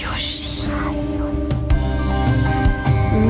Radio J.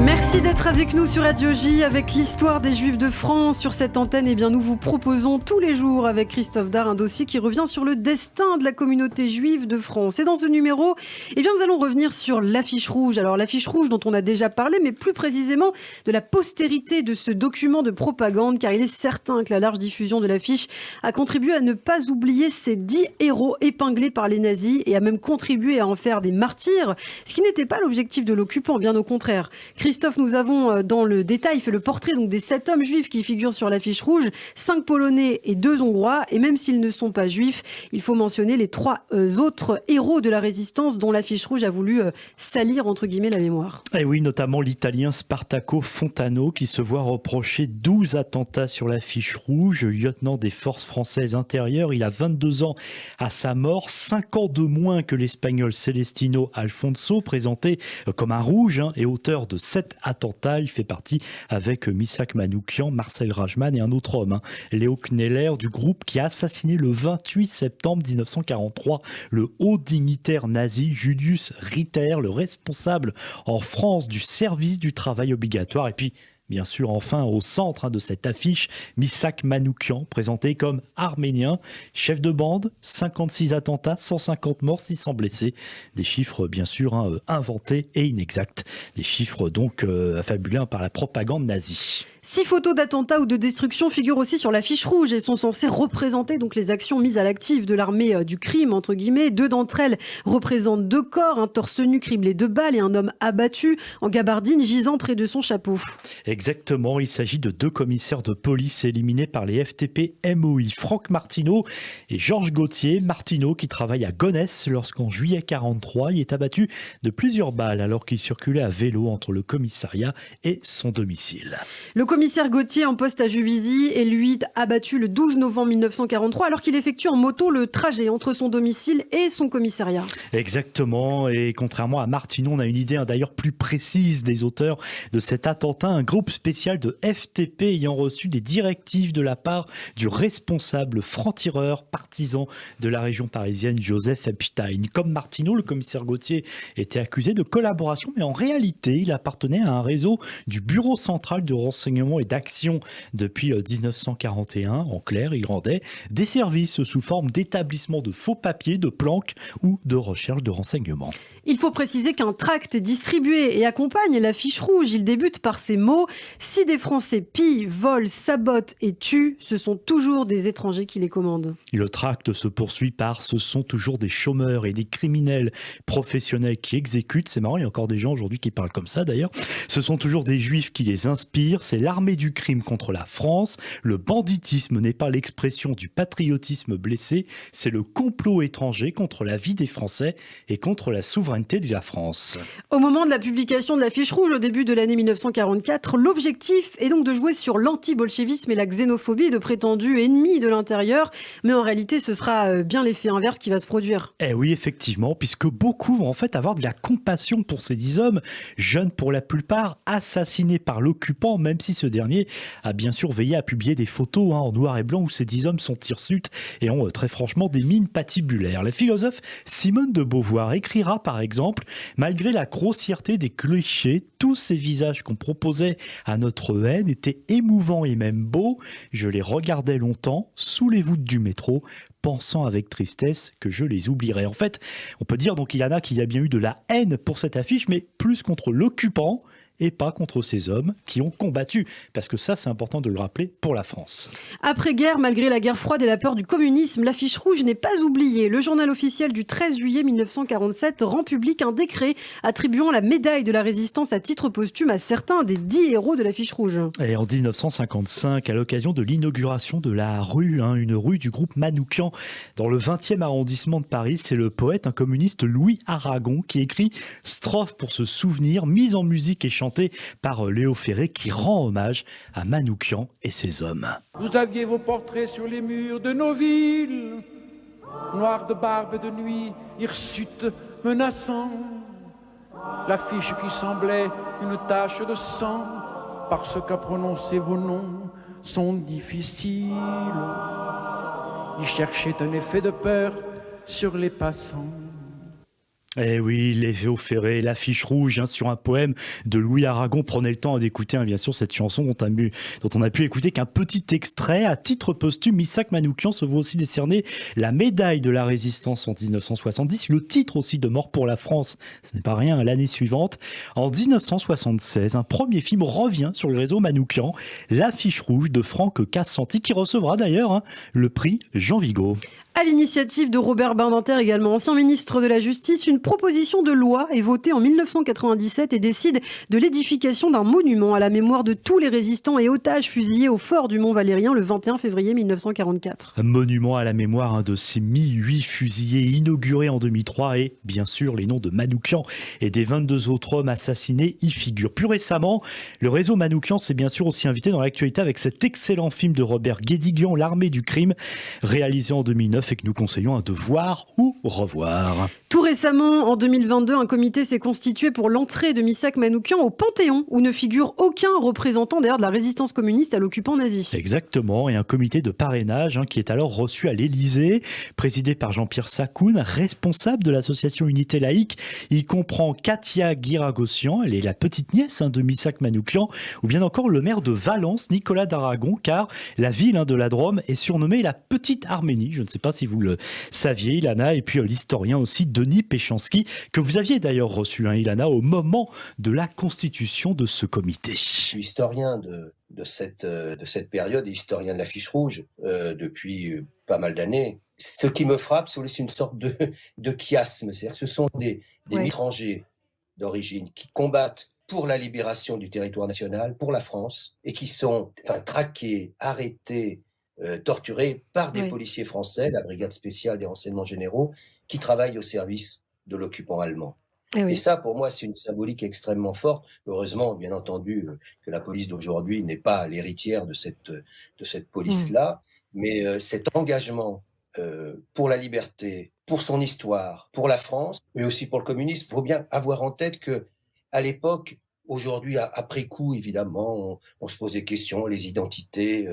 Merci d'être avec nous sur Radio J avec l'histoire des Juifs de France sur cette antenne. Eh bien, nous vous proposons tous les jours avec Christophe Dard un dossier qui revient sur le destin de la communauté juive de France. Et dans ce numéro, eh bien, nous allons revenir sur l'affiche rouge. Alors, l'affiche rouge dont on a déjà parlé, mais plus précisément de la postérité de ce document de propagande, car il est certain que la large diffusion de l'affiche a contribué à ne pas oublier ces 10 héros épinglés par les nazis et a même contribué à en faire des martyrs, ce qui n'était pas l'objectif de l'occupant, bien au contraire. Christophe, nous avons dans le détail fait le portrait donc des 7 hommes juifs qui figurent sur l'affiche rouge, 5 Polonais et 2 Hongrois. Et même s'ils ne sont pas juifs, il faut mentionner les 3 autres héros de la résistance dont l'affiche rouge a voulu salir entre guillemets la mémoire. Et oui, notamment l'Italien Spartaco Fontano qui se voit reprocher 12 attentats sur l'affiche rouge, lieutenant des forces françaises intérieures. Il a 22 ans à sa mort, 5 ans de moins que l'Espagnol Celestino Alfonso, présenté comme un rouge et auteur de 7 attentats. Il fait partie avec Misak Manoukian, Marcel Rajman et un autre homme, Léo Kneller, du groupe qui a assassiné le 28 septembre 1943 le haut dignitaire nazi Julius Ritter, le responsable en France du service du travail obligatoire. Et puis, bien sûr, enfin, au centre de cette affiche, Misak Manoukian, présenté comme arménien, chef de bande, 56 attentats, 150 morts, 600 blessés. Des chiffres, bien sûr, inventés et inexacts. Des chiffres, donc, affabulés par la propagande nazie. 6 photos d'attentats ou de destruction figurent aussi sur l'affiche rouge et sont censées représenter donc les actions mises à l'actif de l'armée du crime, entre guillemets. 2 d'entre elles représentent 2 corps, un torse nu criblé de balles et un homme abattu en gabardine gisant près de son chapeau. Exactement, il s'agit de 2 commissaires de police éliminés par les FTP MOI, Franck Martineau et Georges Gauthier. Martineau qui travaille à Gonesse lorsqu'en juillet 1943, il est abattu de plusieurs balles alors qu'il circulait à vélo entre le commissariat et son domicile. Le commissaire Gauthier en poste à Juvisy est lui abattu le 12 novembre 1943 alors qu'il effectue en moto le trajet entre son domicile et son commissariat. Exactement, et contrairement à Martineau, on a une idée d'ailleurs plus précise des auteurs de cet attentat, un groupe spécial de FTP ayant reçu des directives de la part du responsable franc-tireur partisan de la région parisienne Joseph Epstein. Comme Martineau, le commissaire Gauthier était accusé de collaboration, mais en réalité, il appartenait à un réseau du Bureau central de renseignement et d'action depuis 1941. En clair, il rendait des services sous forme d'établissement de faux papiers, de planques ou de recherche de renseignements. Il faut préciser qu'un tract est distribué et accompagne l'affiche rouge. Il débute par ces mots : si des Français pillent, volent, sabotent et tuent, ce sont toujours des étrangers qui les commandent. Le tract se poursuit par « ce sont toujours des chômeurs et des criminels professionnels qui exécutent ». C'est marrant, il y a encore des gens aujourd'hui qui parlent comme ça d'ailleurs. Ce sont toujours des juifs qui les inspirent. C'est l'armée du crime contre la France. Le banditisme n'est pas l'expression du patriotisme blessé. C'est le complot étranger contre la vie des Français et contre la souveraineté de la France. Au moment de la publication de l'affiche rouge au début de l'année 1944, l'objectif est donc de jouer sur l'anti-bolchevisme et la xénophobie de prétendus ennemis de l'intérieur. Mais en réalité, ce sera bien l'effet inverse qui va se produire. Eh oui, effectivement, puisque beaucoup vont en fait avoir de la compassion pour ces 10 hommes, jeunes pour la plupart, assassinés par l'occupant, même si ce dernier a bien sûr veillé à publier des photos en noir et blanc où ces 10 hommes sont hirsutes et ont très franchement des mines patibulaires. La philosophe Simone de Beauvoir écrira par exemple, malgré la grossièreté des clichés, tous ces visages qu'on proposait à notre haine étaient émouvants et même beaux. Je les regardais longtemps sous les voûtes du métro, pensant avec tristesse que je les oublierais. En fait, on peut dire donc qu'il y en a qui a bien eu de la haine pour cette affiche, mais plus contre l'occupant et pas contre ces hommes qui ont combattu. Parce que ça, c'est important de le rappeler pour la France. Après-guerre, malgré la guerre froide et la peur du communisme, l'affiche rouge n'est pas oubliée. Le journal officiel du 13 juillet 1947 rend public un décret attribuant la médaille de la résistance à titre posthume à certains des 10 héros de l'affiche rouge. Et en 1955, à l'occasion de l'inauguration de la rue, une rue du groupe Manoukian, dans le 20e arrondissement de Paris, c'est le poète, un communiste Louis Aragon, qui écrit « Strophe pour se souvenir », mise en musique et chantée par Léo Ferré, qui rend hommage à Manoukian et ses hommes. Vous aviez vos portraits sur les murs de nos villes, noirs de barbe et de nuit, hirsutes menaçants. L'affiche qui semblait une tache de sang, parce qu'à prononcer vos noms sont difficiles. Ils cherchaient un effet de peur sur les passants. Eh oui, Léo Ferré, l'affiche rouge sur un poème de Louis Aragon. Prenez le temps d'écouter bien sûr cette chanson dont on a pu écouter qu'un petit extrait. À titre posthume, Missak Manoukian se voit aussi décerner la médaille de la résistance en 1970, le titre aussi de Mort pour la France, ce n'est pas rien, l'année suivante. En 1976, un premier film revient sur le réseau Manoukian, l'affiche rouge de Franck Cassanti, qui recevra d'ailleurs le prix Jean Vigo. À l'initiative de Robert Badinter, également ancien ministre de la Justice, une proposition de loi est votée en 1997 et décide de l'édification d'un monument à la mémoire de tous les résistants et otages fusillés au fort du Mont-Valérien le 21 février 1944. Un monument à la mémoire de ces 1008 fusillés inauguré en 2003 et bien sûr les noms de Manoukian et des 22 autres hommes assassinés y figurent. Plus récemment, le réseau Manoukian s'est bien sûr aussi invité dans l'actualité avec cet excellent film de Robert Guédiguian, L'armée du crime, réalisé en 2009 et que nous conseillons de voir ou revoir. Tout récemment, en 2022, un comité s'est constitué pour l'entrée de Missak Manoukian au Panthéon, où ne figure aucun représentant d'ailleurs de la résistance communiste à l'occupant nazi. Exactement, et un comité de parrainage qui est alors reçu à l'Élysée, présidé par Jean-Pierre Sakoun, responsable de l'association Unité Laïque. Il comprend Katia Guiragossian, elle est la petite nièce de Missak Manoukian, ou bien encore le maire de Valence, Nicolas d'Aragon, car la ville de la Drôme est surnommée la Petite Arménie. Je ne sais pas si vous le saviez, Ilana, et puis l'historien aussi Denis Péchanski, que vous aviez d'ailleurs reçu, Ilana, au moment de la constitution de ce comité. Je suis historien de cette période, et historien de l'affiche rouge depuis pas mal d'années. Ce qui me frappe, c'est une sorte de chiasme, c'est-à-dire que ce sont des étrangers d'origine qui combattent pour la libération du territoire national, pour la France, et qui sont traqués, arrêtés, torturés par des policiers français, la brigade spéciale des renseignements généraux, qui travaillent au service de l'occupant allemand. Et ça, pour moi, c'est une symbolique extrêmement forte. Heureusement, bien entendu, que la police d'aujourd'hui n'est pas l'héritière de cette police-là, mais cet engagement pour la liberté, pour son histoire, pour la France, mais aussi pour le communisme, il faut bien avoir en tête que à l'époque, aujourd'hui, après coup, évidemment, on se pose des questions, les identités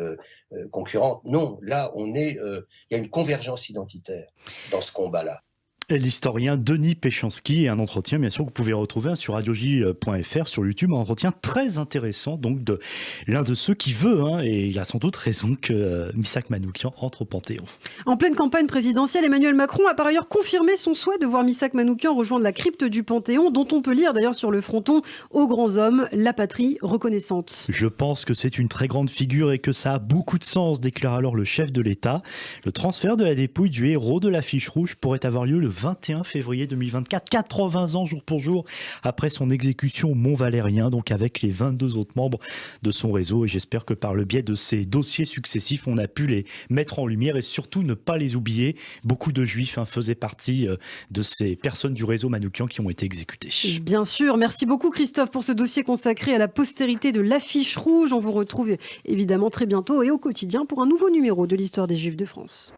concurrentes. Non, là, il y a une convergence identitaire dans ce combat-là. Et l'historien Denis Péchanski, et un entretien bien sûr que vous pouvez retrouver sur radioj.fr, sur YouTube, un entretien très intéressant donc de l'un de ceux qui veut, et il a sans doute raison, que Missak Manoukian entre au Panthéon. En pleine campagne présidentielle, Emmanuel Macron a par ailleurs confirmé son souhait de voir Missak Manoukian rejoindre la crypte du Panthéon, dont on peut lire d'ailleurs sur le fronton « Aux grands hommes, la patrie reconnaissante ». Je pense que c'est une très grande figure et que ça a beaucoup de sens, déclare alors le chef de l'État. Le transfert de la dépouille du héros de l'affiche rouge pourrait avoir lieu le 21 février 2024, 80 ans jour pour jour après son exécution au Mont-Valérien, donc avec les 22 autres membres de son réseau. Et j'espère que par le biais de ces dossiers successifs, on a pu les mettre en lumière et surtout ne pas les oublier. Beaucoup de juifs faisaient partie de ces personnes du réseau Manoukian qui ont été exécutées. Bien sûr, merci beaucoup Christophe pour ce dossier consacré à la postérité de l'affiche rouge. On vous retrouve évidemment très bientôt et au quotidien pour un nouveau numéro de l'Histoire des Juifs de France.